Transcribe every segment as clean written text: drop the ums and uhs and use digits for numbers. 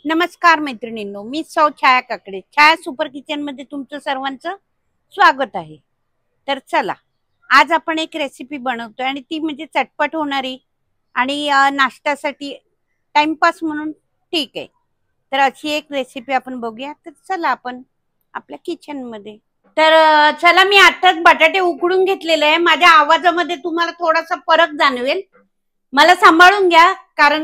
नमस्कार मैत्रिणींनो, मी सौ छाया काकडे. छाया सुपर किचन मध्ये तुमचं सर्वांचं स्वागत आहे. तर चला, आज आपण एक रेसिपी बनवतोय आणि ती म्हणजे चटपट होणारी आणि नाश्त्यासाठी टाइमपास म्हणून ठीक आहे. तर अशी एक रेसिपी आपण बघूया. तर चला आपण आपल्या किचन मध्ये. तर चला, मी आताच बटाटे उकडून घेतलेले आहे. माझ्या आवाजामध्ये तुम्हाला थोडासा फरक जाणवेल, मला सांभाळून घ्या. कारण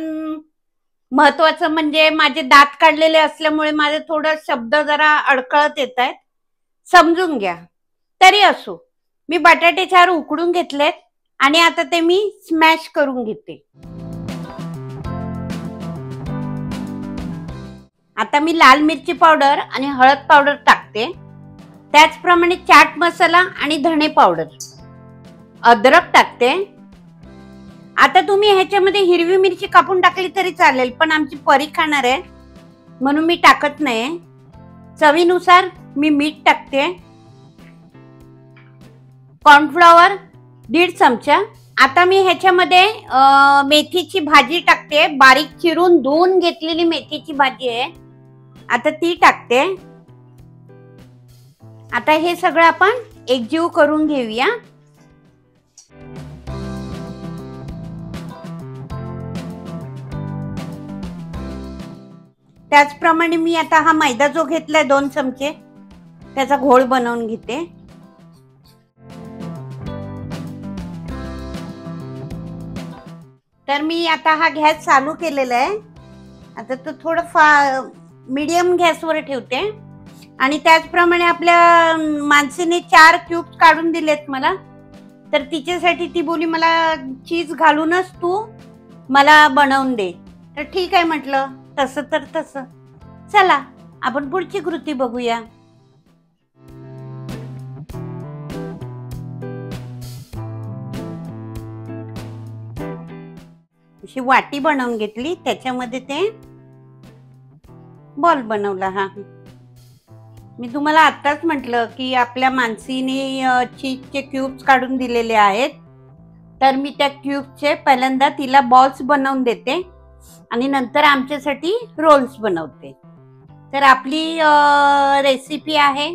महत्वाचं म्हणजे माझे दात काढलेले असल्यामुळे माझे थोडं शब्द जरा अडकळत येत आहेत, समजून घ्या. तरी असो, मी बटाटे 4 उकडून घेतलेत आणि आता ते मी स्मॅश करून घेते. आता मी लाल मिरची पावडर आणि हळद पावडर टाकते. त्याचप्रमाणे चाट मसाला आणि धणे पावडर, अद्रक टाकते. आता तुम्ही ह्याच्यामध्ये हिरवी मिरची कापून टाकली तरी चालेल, पण आमची परी खाणार आहे म्हणून मी टाकत नाही. चवीनुसार मी मीठ टाकते. कॉर्नफ्लॉवर 1.5 चमचा. आता मी ह्याच्यामध्ये मेथीची भाजी टाकते. बारीक चिरून धुवून घेतलेली मेथीची भाजी आहे, आता ती टाकते. आता हे सगळं आपण एकजीव करून घेऊया. त्याचप्रमाणे मी आता हा मैदा जो घेतलाय 2 चमचे, त्याचा घोळ बनवून घेते. तर मी आता हा गॅस चालू केलेला आहे. आता तो थोडं मीडियम गॅसवर ठेवते. आणि त्याचप्रमाणे आपल्या माणसीने 4 क्यूब्स काढून दिलेत मला. तर तिच्यासाठी ती बोली मला चीज घालूनच तू मला बनवून दे. तर ठीक आहे म्हटलं, तसं तर तसं. चला आपण पुढची कृती बघूया. अशी वाटी बनवून घेतली, त्याच्यामध्ये ते बॉल बनवला. हा, मी तुम्हाला आताच म्हटलं की आपल्या मानसीने चीजचे क्यूब्स काढून दिलेले आहेत. तर मी त्या क्यूबचे पहिल्यांदा तिला बॉल्स बनवून देते आणि नंतर आमच्यासाठी रोल्स बनवते. तर आपली रेसिपी आहे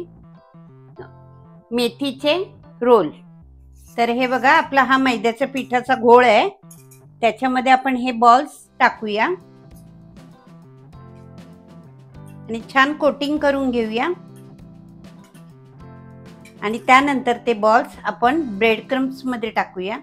मेथीचे रोल. तर हे बघा, आपला हा मैद्याच्या पिठाचा घोळ आहे, त्याच्यामध्ये आपण हे बॉल्स टाकूया आणि छान कोटिंग करून घेऊया. आणि त्यानंतर ते बॉल्स आपण ब्रेड क्रम्स मध्ये टाकूया.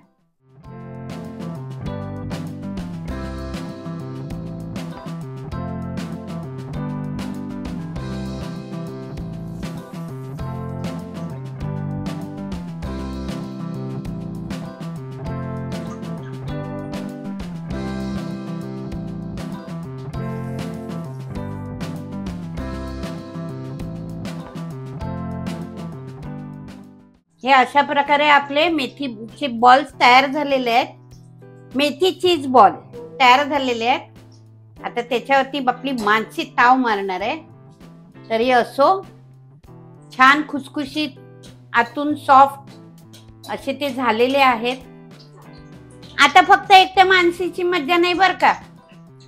हे अशा प्रकारे आपले मेथीचे बॉल्स तयार झालेले आहेत. मेथी चीज बॉल तयार झालेले आहेत. आता त्याच्यावरती आपली मानसी ताव मारणार आहे. तरी असो, छान खुसखुशीत, आतून सॉफ्ट असे ते झालेले आहेत. आता फक्त एकट्या मानसीची मज्जा नाही बर का,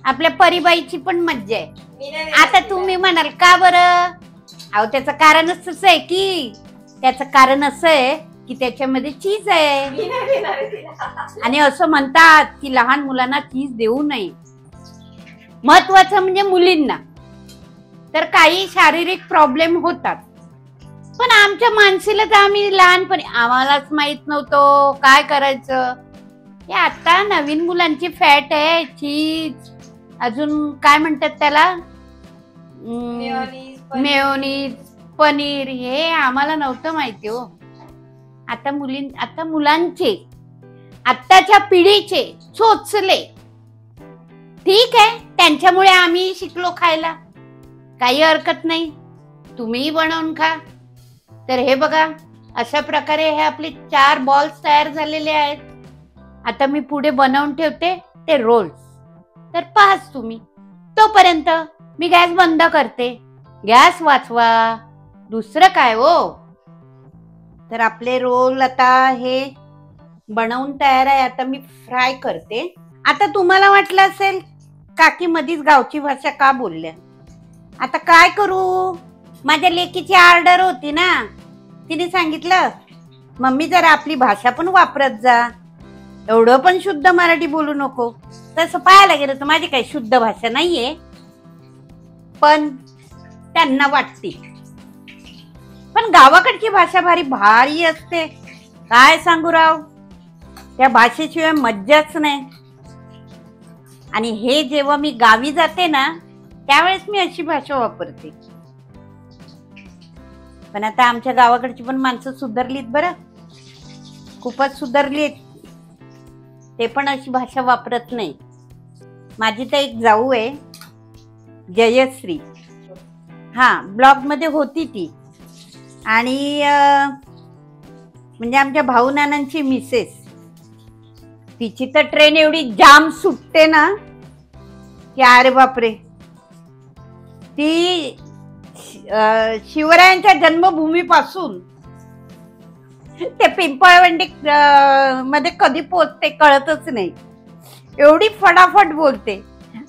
आपल्या परीबाईची पण मज्जा आहे. आता तुम्ही म्हणाल का बरं? अहो, त्याचं कारणच तसं आहे की, त्याचं कारण असं आहे की त्याच्यामध्ये चीज आहे. आणि असं म्हणतात की लहान मुलांना चीज देऊ नये. महत्वाचं म्हणजे मुलींना तर काही शारीरिक प्रॉब्लेम होतात, पण आमच्या मानसीला तर आम्ही लहानपणी आम्हालाच माहित नव्हतं काय करायचं. हे आता नवीन मुलांची फॅट आहे चीज. अजून काय म्हणतात त्याला, मेयोनीज, पनीर. हे आम्हाला नव्हतं माहिती हो. आता मुलांचे, आत्ताच्या पिढीचे चोचले, ठीक आहे, त्यांच्यामुळे आम्ही शिकलो खायला, काही हरकत नाही, तुम्हीही बनवून खा. तर हे बघा, अशा प्रकारे हे आपले 4 बॉल्स तयार झालेले आहेत. आता मी पुढे बनवून ठेवते ते रोल्स. तर पाहाच तुम्ही. तोपर्यंत मी गॅस बंद करते. गॅस वाचवा, दुसरं काय हो. तर आपले रोल आता हे बनवून तयार आहे. आता मी फ्राय करते. आता तुम्हाला वाटलं असेल काकी मधीच गावची भाषा का बोलल्या, आता काय करू, माझ्या लेकीची ऑर्डर होती ना, तिने सांगितलं मम्मी जरा आपली भाषा पण वापरत जा, एवढं पण शुद्ध मराठी बोलू नको. तसं पाहायला गेलं तर माझी काही शुद्ध भाषा नाहीये, पण त्यांना वाटते. पण गावाकडची भाषा भारी भारी असते, काय सांगू राव, त्या भाषेशिवाय मज्जाच नाही. आणि हे जेव्हा मी गावी जाते ना, त्यावेळेस मी अशी भाषा वापरते. पण आता आमच्या गावाकडची पण माणसं सुधारलीत बरं, खूपच सुधारलीत. ते पण अशी भाषा वापरत नाही. माझी तर एक जाऊ आहे जयश्री, हा ब्लॉग मध्ये होती ती, आणि म्हणजे आमच्या भाऊ नानांची मिसेस. तिची तर ट्रेन एवढी जाम सुटते ना की अरे बापरे. ती शिवरायांच्या जन्मभूमीपासून ते पिंपळवंडी मध्ये कधी पोचते कळतच नाही, एवढी फटाफट बोलते.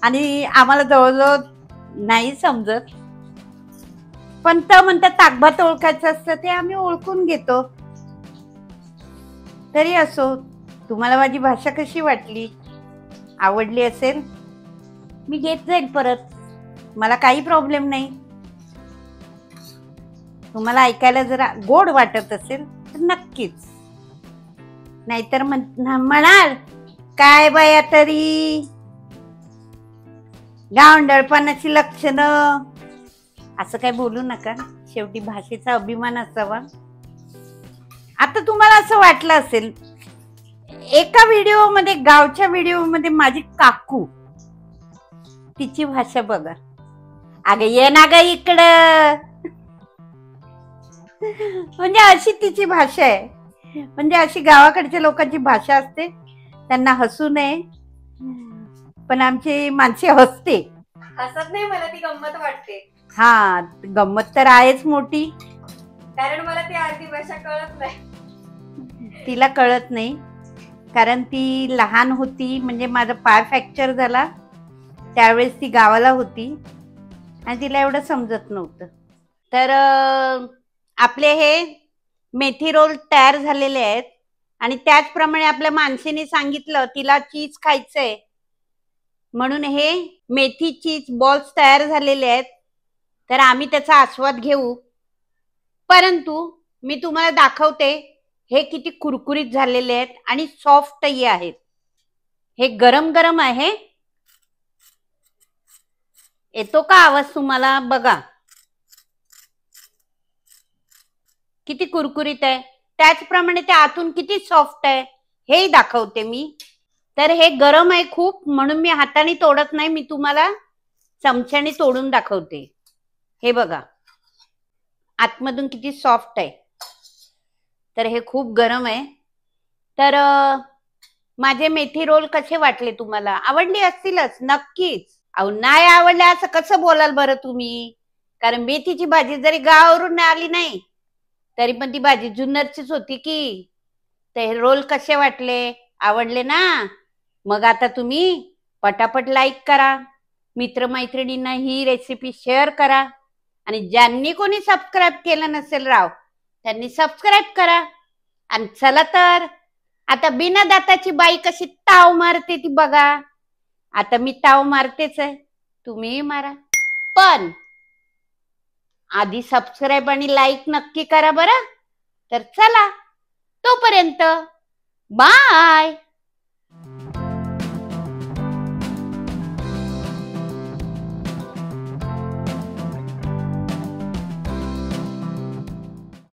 आणि आम्हाला जवळजवळ नाही समजत, पण तर म्हणतात ताकभात ओळखायचं असतं, ते आम्ही ओळखून घेतो. तरी असो, तुम्हाला माझी भाषा कशी वाटली, आवडली असेल, मी घेत जाईल परत, मला काही प्रॉब्लेम नाही. तुम्हाला ऐकायला जरा गोड वाटत असेल तर नक्कीच, नाहीतर म्हणाल काय बाया तरी गावंढळपणाची लक्षणं, असं काय बोलू नका. शेवटी भाषेचा अभिमान असावा. आता तुम्हाला असं वाटलं असेल, एका व्हिडिओ मध्ये, गावच्या व्हिडिओ मध्ये माझी काकू, तिची भाषा बघा, अगं ये ना ग इकडं, म्हणजे अशी तिची भाषा आहे. म्हणजे अशी गावाकडच्या लोकांची भाषा असते, त्यांना हसू नये, पण आमची माणसे हसते. हसत नाही, मला ती गंमत वाटते. हा, गंमत तर आहेच मोठी, कारण मला ती अर्धी भाषा कळत नाही. तिला कळत नाही, कारण ती लहान होती, म्हणजे माझा पाय फ्रॅक्चर झाला त्यावेळेस ती गावाला होती आणि तिला एवढं समजत नव्हतं. तर आपले हे मेथी रोल तयार झालेले आहेत. आणि त्याचप्रमाणे आपल्या मानसीने सांगितलं तिला चीज खायचंय, म्हणून हे मेथी चीज बॉल्स तयार झालेले आहेत. तर आम्ही त्याचा आस्वाद घेऊ, परंतु मी तुम्हाला दाखवते हे किती कुरकुरीत झालेले आहेत आणि सॉफ्टही आहेत. हे गरम गरम आहे. येतो का आवाज तुम्हाला? बघा किती कुरकुरीत आहे, त्याचप्रमाणे ते आतून किती सॉफ्ट आहे हेही दाखवते मी. तर हे गरम आहे खूप, म्हणून मी हाताने तोडत नाही, मी तुम्हाला चमच्याने तोडून दाखवते. हे बघा आतमधून किती सॉफ्ट आहे. तर हे खूप गरम आहे. तर माझे मेथी रोल कसे वाटले तुम्हाला? आवडले असतीलच नक्कीच. अहो नाही आवडले असं कसं बोलाल बरं तुम्ही? कारण मेथीची भाजी जरी गावावरून आली नाही तरी पण ती भाजी जुन्नरचीच होती की. ते रोल कसे वाटले? आवडले ना? मग आता तुम्ही पटापट लाईक करा, मित्रमैत्रिणींना ही रेसिपी शेअर करा, आणि ज्यांनी कोणी सबस्क्राईब केलं नसेल राव त्यांनी सबस्क्राईब करा. आणि चला तर आता बिना दाताची बाई कशी ताव मारते ती बघा. आता मी ताव मारतेच आहे, तुम्हीही मारा, पण आधी सबस्क्राईब आणि लाईक नक्की करा बरं. तर चला तोपर्यंत बाय.